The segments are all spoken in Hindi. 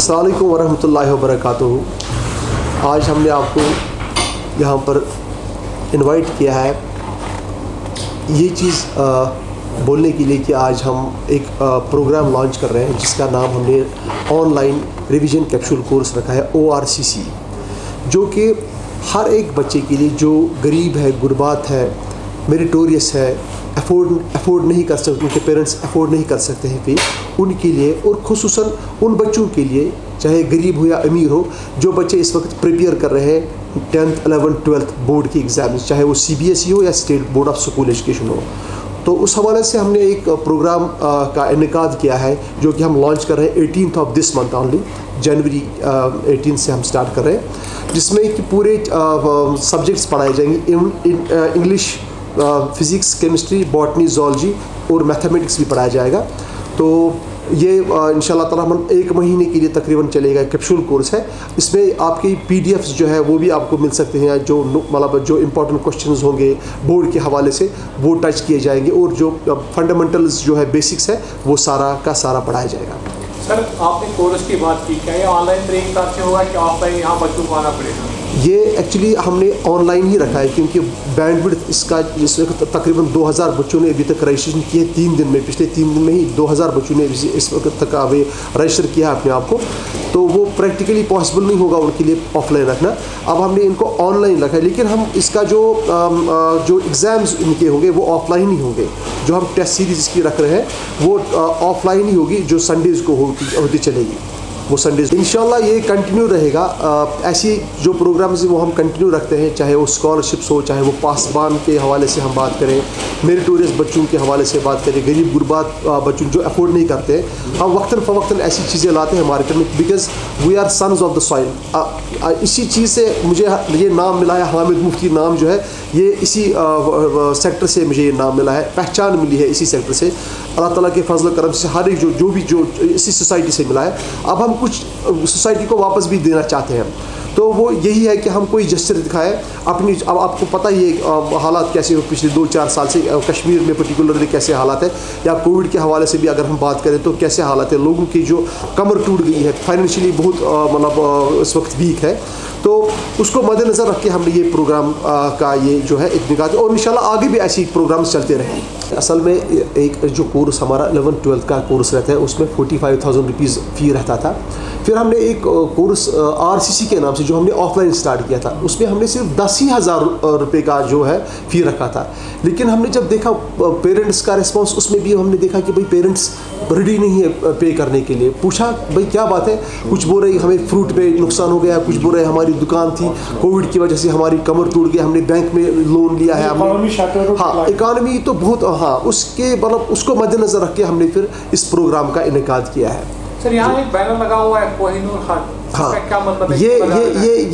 अस्सलाम वालेकुम वरहमतुल्लाहि वबरकातुहू। आज हमने आपको यहाँ पर इनवाइट किया है ये चीज़ बोलने के लिए कि आज हम एक प्रोग्राम लॉन्च कर रहे हैं जिसका नाम हमने ऑनलाइन रिवीजन कैप्सूल कोर्स रखा है ORCC, जो कि हर एक बच्चे के लिए जो गरीब है, गुरबात है, मेरिटोरियस है, अफोर्ड नहीं कर सकते, उनके पेरेंट्स अफोर्ड नहीं कर सकते हैं फी, उनके लिए और खुसूसन उन बच्चों के लिए, चाहे गरीब हो या अमीर हो, जो बच्चे इस वक्त प्रिपेयर कर रहे हैं 10th, 11th, 12th बोर्ड की एग्ज़ाम्स, चाहे वो CBSE हो या state board of school education हो। तो उस हवाले से हमने एक प्रोग्राम का इनेकाद किया है जो कि हम लॉन्च कर रहे हैं 18th of this month only, जनवरी 18 से हम स्टार्ट कर रहे हैं, जिसमें कि पूरे सब्जेक्ट्स पढ़ाए जाएंगे। English, physics, chemistry, botany, zoology और मैथमेटिक्स भी पढ़ाया जाएगा। तो ये इंशाल्लाह ताला हम 1 महीने के लिए तकरीबन चलेगा, कैप्सूल कोर्स है। इसमें आपकी PDFs जो है वो भी आपको मिल सकते हैं, जो मतलब जो इंपॉर्टेंट क्वेश्चंस होंगे बोर्ड के हवाले से वो टच किए जाएंगे, और जो फंडामेंटल्स जो है, बेसिक्स है, वो सारा का सारा पढ़ाया जाएगा। सर, आपने कोर्स की बात की, क्या ये ऑनलाइन ट्रेनिंग से होगा कि ऑफलाइन यहाँ बच्चों को आना पड़ेगा? ये एक्चुअली हमने ऑनलाइन ही रखा है क्योंकि बैंडविड्थ इसका जिसमें तकरीबन 2000 बच्चों ने अभी तक रजिस्ट्रेशन किए 3 दिन में, पिछले 3 दिन में ही 2000 बच्चों ने इस वक्त तक अभी रजिस्टर किया अपने आप को। तो वो प्रैक्टिकली पॉसिबल नहीं होगा उनके लिए ऑफलाइन रखना। अब हमने इनको ऑनलाइन रखा है, लेकिन हम इसका जो एग्ज़ाम्स इनके होंगे वो ऑफलाइन ही होंगे। जो हम टेस्ट सीरीज़ इसकी रख रहे हैं वो ऑफलाइन ही होगी, जो संडेज़ को होती चलेगी, वो संडेज इंशाल्लाह ये कंटिन्यू रहेगा। ऐसी जो प्रोग्राम्स हैं वो हम कंटिन्यू रखते हैं, चाहे वो स्कॉलरशिप्स हो, चाहे वो पासबान के हवाले से हम बात करें, मेरिटोरियस बच्चों के हवाले से बात करें, गरीब गुरबात बच्चों जो अफोर्ड नहीं करते हैं, हम वक्तन फ़वक्तन ऐसी चीज़ें लाते हैं मार्केट में, because we are sons of the soil. इसी चीज़ से मुझे ये नाम मिला है, हामिद मुफ्ती नाम जो है ये इसी सेक्टर से मुझे ये नाम मिला है, पहचान मिली है इसी सेक्टर से, अल्लाह ताला के फजल करम से हर एक जो इसी सोसाइटी से मिला है। अब हम कुछ सोसाइटी को वापस भी देना चाहते हैं, तो वो यही है कि हम कोई जस्टिस दिखाए अपनी। अब आपको पता ही है हालात कैसे हो पिछले 2-4 साल से कश्मीर में पर्टिकुलरली कैसे हालात है, या कोविड के हवाले से भी अगर हम बात करें तो कैसे हालात है, लोगों की जो कमर टूट गई है, फाइनेंशियली बहुत मतलब इस वक्त वीक है। तो उसको मद्देनज़र रख के हमने ये प्रोग्राम का ये जो है एक निकाल, और इंशाल्लाह आगे भी ऐसे प्रोग्राम्स चलते रहेंगे। असल में एक जो कोर्स हमारा 11th, 12th का कोर्स रहता है उसमें 45,000 रुपीज़ फ़ी रहता था। फिर हमने एक कोर्स RCC के नाम से जो हमने ऑफलाइन स्टार्ट किया था, उसमें हमने सिर्फ 10,000 रुपये का जो है फ़ी रखा था। लेकिन हमने जब देखा पेरेंट्स का रिस्पॉन्स, उसमें भी हमने देखा कि भाई पेरेंट्स रेडी नहीं है पे करने के लिए। पूछा भाई क्या बात है, कुछ बोल रहे हमें फ्रूट पे नुकसान हो गया, कुछ बोल रहे हमारी दुकान थी, कोविड की वजह से हमारी कमर टूट गई, हमने बैंक में लोन लिया है, हाँ इकानमी तो बहुत, हाँ उसके मतलब उसको मद्देनज़र रख के हमने फिर इस प्रोग्राम का इनेकाद किया है। सर, यहाँ एक बैनर लगा हुआ है कोहिनूर खान, हाँ क्या मतलब है?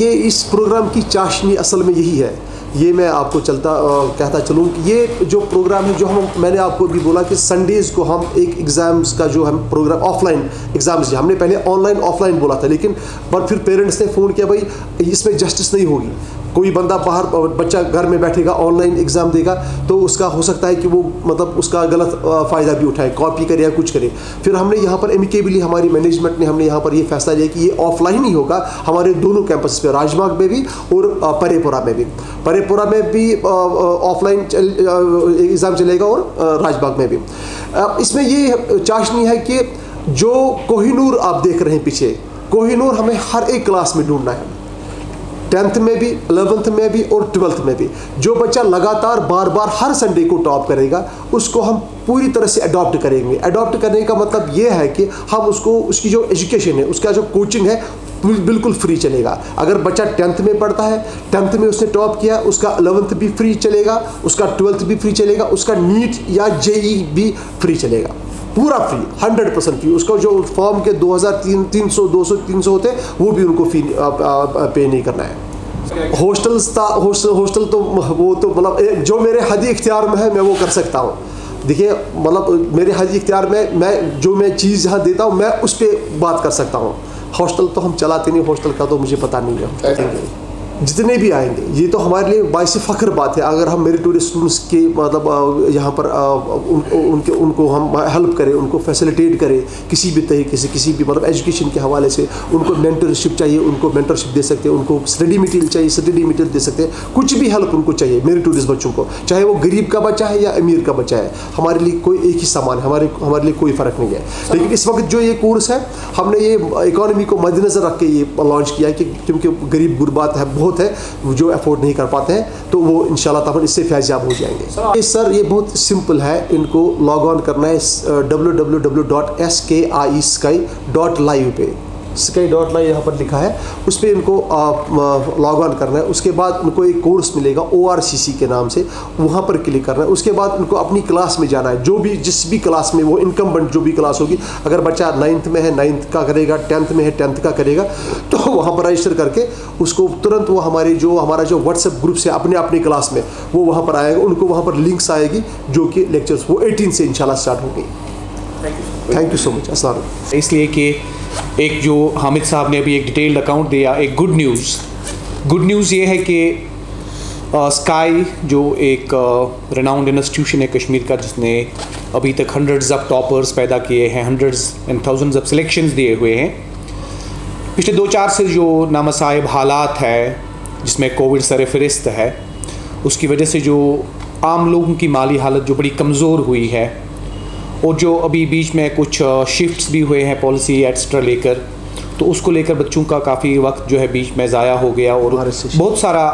ये इस प्रोग्राम की चाशनी असल में यही है। ये मैं आपको कहता चलूँ कि ये जो प्रोग्राम है, जो मैंने आपको भी बोला कि संडेज़ को हम एक एग्ज़ाम्स का जो हम प्रोग्राम ऑफलाइन एग्ज़ाम्स, हमने पहले ऑनलाइन ऑफलाइन बोला था, लेकिन पर फिर पेरेंट्स ने फ़ोन किया भाई इसमें जस्टिस नहीं होगी, कोई बंदा बाहर, बच्चा घर में बैठेगा ऑनलाइन एग्ज़ाम देगा तो उसका हो सकता है कि वो मतलब उसका गलत फ़ायदा भी उठाए, कॉपी करे या कुछ करे। फिर हमने यहाँ पर एमिकेबली हमारी मैनेजमेंट ने हमने यहाँ पर ये फैसला लिया कि ये ऑफलाइन ही होगा हमारे दोनों कैंपस पे, राजबाग में भी और परेपुरा में भी। परेपुरा में भी ऑफलाइन एग्ज़ाम चलेगा और राजबाग में भी। इसमें ये चाशनी है कि जो कोहिनूर आप देख रहे हैं पीछे, कोहिनूर हमें हर एक क्लास में ढूंढना है, 10th में भी, 11th में भी और 12th में भी। जो बच्चा लगातार बार बार हर संडे को टॉप करेगा उसको हम पूरी तरह से अडॉप्ट करेंगे। अडॉप्ट करने का मतलब ये है कि हम उसको, उसकी जो एजुकेशन है, उसका जो कोचिंग है बिल्कुल फ्री चलेगा। अगर बच्चा 10th में पढ़ता है, 10th में उसने टॉप किया, उसका 11th भी फ्री चलेगा, उसका 12th भी फ्री चलेगा, उसका नीट या JEE भी फ्री चलेगा, पूरा फ्री, 100% फ्री। उसका जो फॉर्म के 2,300 200-300 होते हैं वो भी उनको फी पे नहीं करना है। हॉस्टल तो वो तो मतलब जो मेरे हदी इख्तियार में है मैं वो कर सकता हूँ। देखिए मतलब मेरे हदी इख्तियार में मैं चीज़ यहाँ देता हूँ मैं उस पर बात कर सकता हूँ। हॉस्टल तो हम चलाते नहीं, हॉस्टल का तो मुझे पता नहीं है। जितने भी आएंगे, ये तो हमारे लिए बाइस फ़ख्र बात है अगर हम मेरिटोरियस स्टूडेंट्स के मतलब यहाँ पर उनको हम हेल्प करें, उनको फैसिलिटेट करें किसी भी तरीके से, किसी भी मतलब एजुकेशन के हवाले से। उनको मेंटरशिप चाहिए, उनको मेंटरशिप दे सकते हैं, उनको स्टडी मटीरियल चाहिए, स्टडी मटीरियल दे सकते हैं, कुछ भी हेल्प उनको चाहिए मेरिटोरियस बच्चों को, चाहे वो गरीब का बच्चा है या अमीर का बच्चा है, हमारे लिए कोई एक ही सामान है, हमारे लिए कोई फ़र्क नहीं है। लेकिन इस वक्त जो ये कोर्स है, हमने ये इकॉनमी को मद्देनज़र रख के ये लॉन्च किया है कि क्योंकि गरीब गुरबात है बहुत है जो अफोर्ड नहीं कर पाते हैं, तो वो इंशाल्लाह ताला इससे फैज़याब हो जाएंगे। सर ये बहुत सिंपल है, इनको लॉग ऑन करना है www.sky.live पे, sky.live यहाँ पर लिखा है, उस पर इनको लॉग ऑन करना है। उसके बाद उनको एक कोर्स मिलेगा ORCC के नाम से, वहाँ पर क्लिक करना है। उसके बाद उनको अपनी क्लास में जाना है, जो भी जिस भी क्लास में वो इनकम्बेंट जो भी क्लास होगी, अगर बच्चा 9th में है 9th का करेगा, 10th में है 10th का करेगा, तो वहाँ पर रजिस्टर करके उसको तुरंत वो हमारा जो व्हाट्सएप ग्रुप से अपने क्लास में वो वहाँ पर आएगा, उनको वहाँ पर लिंक्स आएगी जो कि लेक्चर्स वो 18 से इंशाल्लाह स्टार्ट होंगी। Thank you so much. अस्सलाम वालेकुम। इसलिए कि एक जो हामिद साहब ने अभी एक डिटेल्ड अकाउंट दिया, एक गुड न्यूज़ ये है कि स्काई जो एक रेनाउंड इंस्टीट्यूशन है कश्मीर का, जिसने अभी तक हंड्रेड्स ऑफ टॉपर्स पैदा किए हैं, hundreds and thousands of selections दिए हुए हैं, पिछले 2-4 से जो नामसाइब हालात है जिसमें कोविड सर फ़हरिस्त है, उसकी वजह से जो आम लोगों की माली हालत जो बड़ी कमज़ोर हुई है, और जो अभी बीच में कुछ शिफ्ट्स भी हुए हैं पॉलिसी एक्स्ट्रा लेकर, तो उसको लेकर बच्चों का काफ़ी वक्त जो है बीच में ज़ाया हो गया और बहुत सारा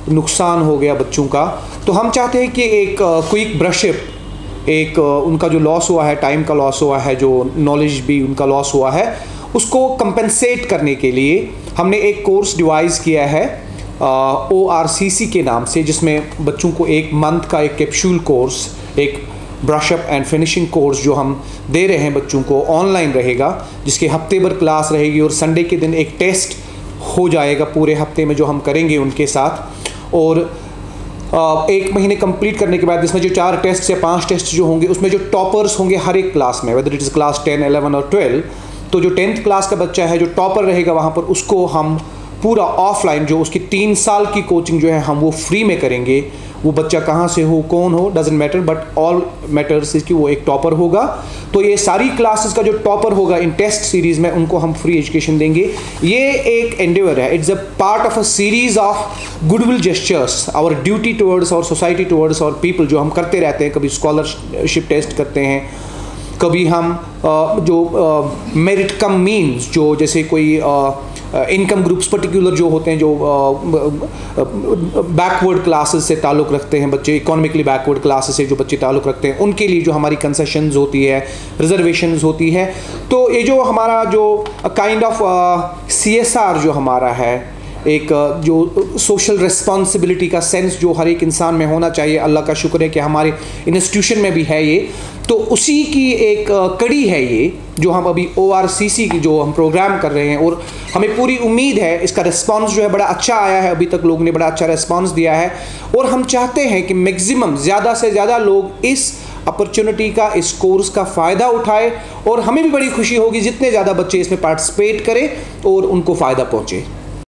नुकसान हो गया बच्चों का। तो हम चाहते हैं कि एक क्विक ब्रशअप, एक उनका जो लॉस हुआ है, टाइम का लॉस हुआ है, जो नॉलेज भी उनका लॉस हुआ है, उसको कंपनसेट करने के लिए हमने एक कोर्स डिवाइस किया है ORCC के नाम से, जिसमें बच्चों को 1 मंथ का एक कैप्सूल कोर्स, एक ब्रशअप एंड फिनिशिंग कोर्स जो हम दे रहे हैं बच्चों को, ऑनलाइन रहेगा, जिसके हफ्ते भर क्लास रहेगी और संडे के दिन एक टेस्ट हो जाएगा पूरे हफ्ते में जो हम करेंगे उनके साथ। और 1 महीने कंप्लीट करने के बाद इसमें जो 4 टेस्ट या 5 टेस्ट जो होंगे, उसमें जो टॉपर्स होंगे हर एक क्लास में, वेदर इट इज़ क्लास 10, 11 और 12, तो जो 10th क्लास का बच्चा है जो टॉपर रहेगा वहाँ पर, उसको हम पूरा ऑफलाइन जो उसकी 3 साल की कोचिंग जो है हम वो फ्री में करेंगे। वो बच्चा कहाँ से हो, कौन हो, doesn't matter, but all matters कि वो एक टॉपर होगा। तो ये सारी क्लासेस का जो टॉपर होगा इन टेस्ट सीरीज़ में, उनको हम फ्री एजुकेशन देंगे। ये एक एंडेवर है, it's a part of a series of goodwill gestures, our duty towards our society towards our people, जो हम करते रहते हैं। कभी स्कॉलरशिप टेस्ट करते हैं, कभी हम जो मेरिट कम मीन्स, जो जैसे कोई इनकम ग्रुप्स पर्टिकुलर जो होते हैं, जो बैकवर्ड क्लासेस से ताल्लुक़ रखते हैं बच्चे, इकोनॉमिकली बैकवर्ड क्लासेस से जो बच्चे ताल्लुक़ रखते हैं, उनके लिए जो हमारी कंसेशंस होती है, रिजर्वेशंस होती है। तो ये जो हमारा जो काइंड ऑफ CSR जो हमारा है, एक जो सोशल रिस्पॉन्सिबिलिटी का सेंस जो हर एक इंसान में होना चाहिए, अल्लाह का शुक्र है कि हमारे इंस्टीट्यूशन में भी है ये, तो उसी की एक कड़ी है ये जो हम अभी ORCC की जो हम प्रोग्राम कर रहे हैं। और हमें पूरी उम्मीद है इसका रिस्पांस जो है बड़ा अच्छा आया है, अभी तक लोगों ने बड़ा अच्छा रिस्पांस दिया है, और हम चाहते हैं कि मैक्सिमम ज़्यादा से ज़्यादा लोग इस अपॉर्चुनिटी का, इस कोर्स का फ़ायदा उठाए, और हमें भी बड़ी खुशी होगी जितने ज़्यादा बच्चे इसमें पार्टिसिपेट करें और उनको फ़ायदा पहुँचे।